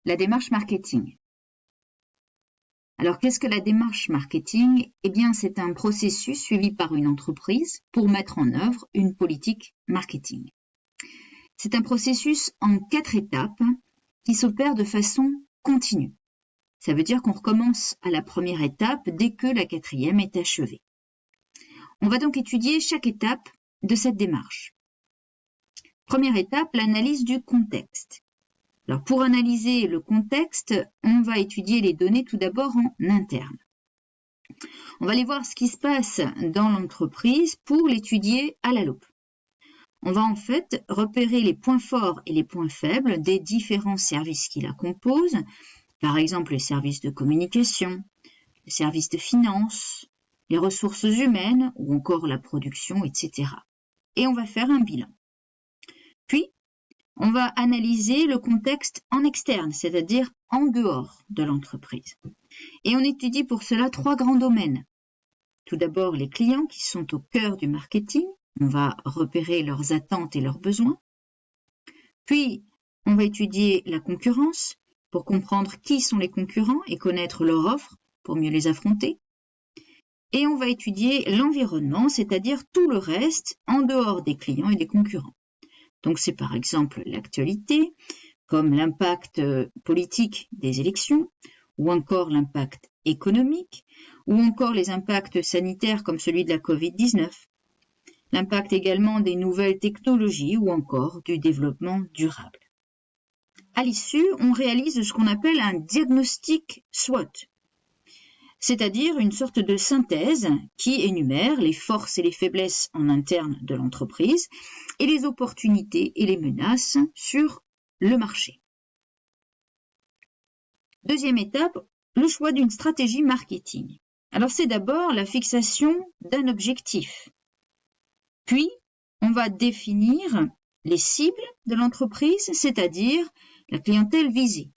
la démarche marketing. Alors, qu'est-ce que la démarche marketing? Eh bien, c'est un processus suivi par une entreprise pour mettre en œuvre une politique marketing. C'est un processus en 4 étapes qui s'opère de façon continue. Ça veut dire qu'on recommence à la première étape dès que la 4e est achevée. On va donc étudier chaque étape de cette démarche. Première étape, l'analyse du contexte. Alors, pour analyser le contexte, on va étudier les données tout d'abord en interne. On va aller voir ce qui se passe dans l'entreprise pour l'étudier à la loupe. On va en fait repérer les points forts et les points faibles des différents services qui la composent, par exemple les services de communication, les services de finance, les ressources humaines ou encore la production, etc. Et on va faire un bilan. Puis, on va analyser le contexte en externe, c'est-à-dire en dehors de l'entreprise. Et on étudie pour cela 3 grands domaines. Tout d'abord, les clients qui sont au cœur du marketing. On va repérer leurs attentes et leurs besoins. Puis, on va étudier la concurrence pour comprendre qui sont les concurrents et connaître leur offre pour mieux les affronter. Et on va étudier l'environnement, c'est-à-dire tout le reste en dehors des clients et des concurrents. Donc c'est par exemple l'actualité, comme l'impact politique des élections, ou encore l'impact économique, ou encore les impacts sanitaires comme celui de la Covid-19, l'impact également des nouvelles technologies ou encore du développement durable. À l'issue, on réalise ce qu'on appelle un diagnostic SWOT, c'est-à-dire une sorte de synthèse qui énumère les forces et les faiblesses en interne de l'entreprise et les opportunités et les menaces sur le marché. Deuxième étape, le choix d'une stratégie marketing. Alors c'est d'abord la fixation d'un objectif. Puis, on va définir les cibles de l'entreprise, c'est-à-dire la clientèle visée.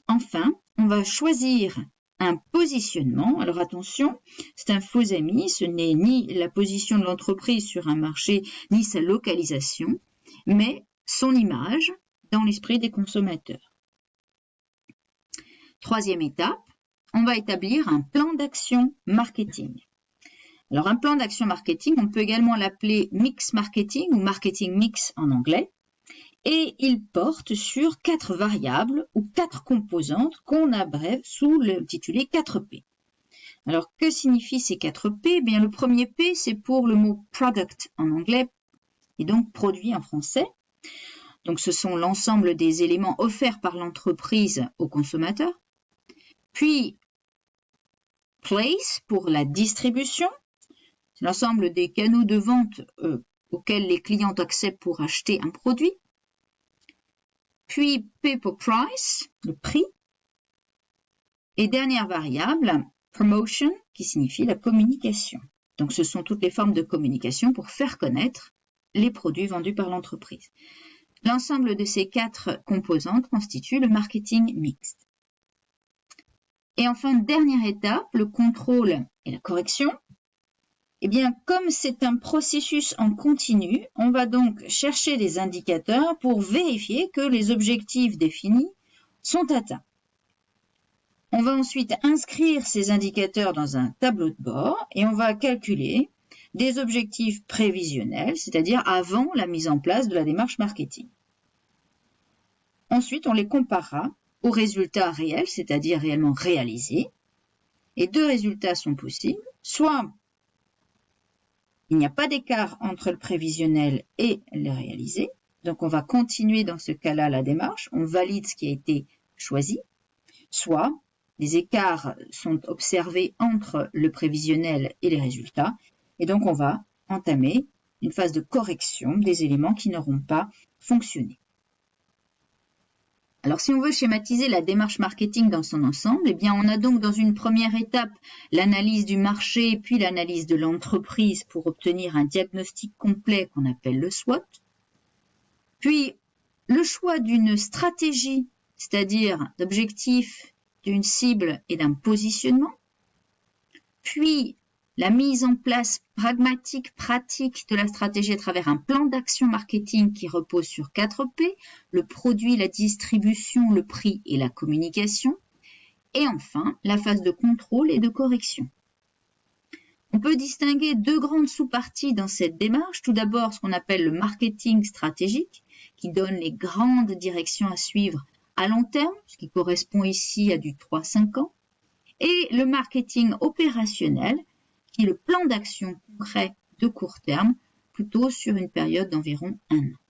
Enfin, on va choisir un positionnement. Alors attention, c'est un faux ami, ce n'est ni la position de l'entreprise sur un marché, ni sa localisation, mais son image dans l'esprit des consommateurs. Troisième étape, on va établir un plan d'action marketing. Alors un plan d'action marketing, on peut également l'appeler mix marketing ou marketing mix en anglais. Et il porte sur 4 variables ou 4 composantes qu'on abrève sous l'intitulé 4P. Alors, que signifient ces 4P? Eh bien, le premier P, c'est pour le mot product en anglais et donc produit en français. Donc, ce sont l'ensemble des éléments offerts par l'entreprise aux consommateurs. Puis, place pour la distribution. C'est l'ensemble des canaux de vente auxquels les clients ont accès pour acheter un produit. Puis P pour price, le prix. Et dernière variable, promotion, qui signifie la communication. Donc ce sont toutes les formes de communication pour faire connaître les produits vendus par l'entreprise. L'ensemble de ces 4 composantes constitue le marketing mixte. Et enfin, dernière étape, le contrôle et la correction. Eh bien, comme c'est un processus en continu, on va donc chercher des indicateurs pour vérifier que les objectifs définis sont atteints. On va ensuite inscrire ces indicateurs dans un tableau de bord et on va calculer des objectifs prévisionnels, c'est-à-dire avant la mise en place de la démarche marketing. Ensuite, on les comparera aux résultats réels, c'est-à-dire réellement réalisés. Et 2 résultats sont possibles, soit il n'y a pas d'écart entre le prévisionnel et le réalisé. Donc, on va continuer dans ce cas-là la démarche. On valide ce qui a été choisi. Soit les écarts sont observés entre le prévisionnel et les résultats. Et donc, on va entamer une phase de correction des éléments qui n'auront pas fonctionné. Alors, si on veut schématiser la démarche marketing dans son ensemble, eh bien, on a donc dans une première étape l'analyse du marché puis l'analyse de l'entreprise pour obtenir un diagnostic complet qu'on appelle le SWOT. Puis, le choix d'une stratégie, c'est-à-dire d'objectifs, d'une cible et d'un positionnement. Puis, la mise en place pragmatique, pratique de la stratégie à travers un plan d'action marketing qui repose sur 4 P, le produit, la distribution, le prix et la communication. Et enfin, la phase de contrôle et de correction. On peut distinguer 2 grandes sous-parties dans cette démarche. Tout d'abord, ce qu'on appelle le marketing stratégique, qui donne les grandes directions à suivre à long terme, ce qui correspond ici à du 3-5 ans, et le marketing opérationnel, qui est le plan d'action concret de court terme, plutôt sur une période d'environ 1 an.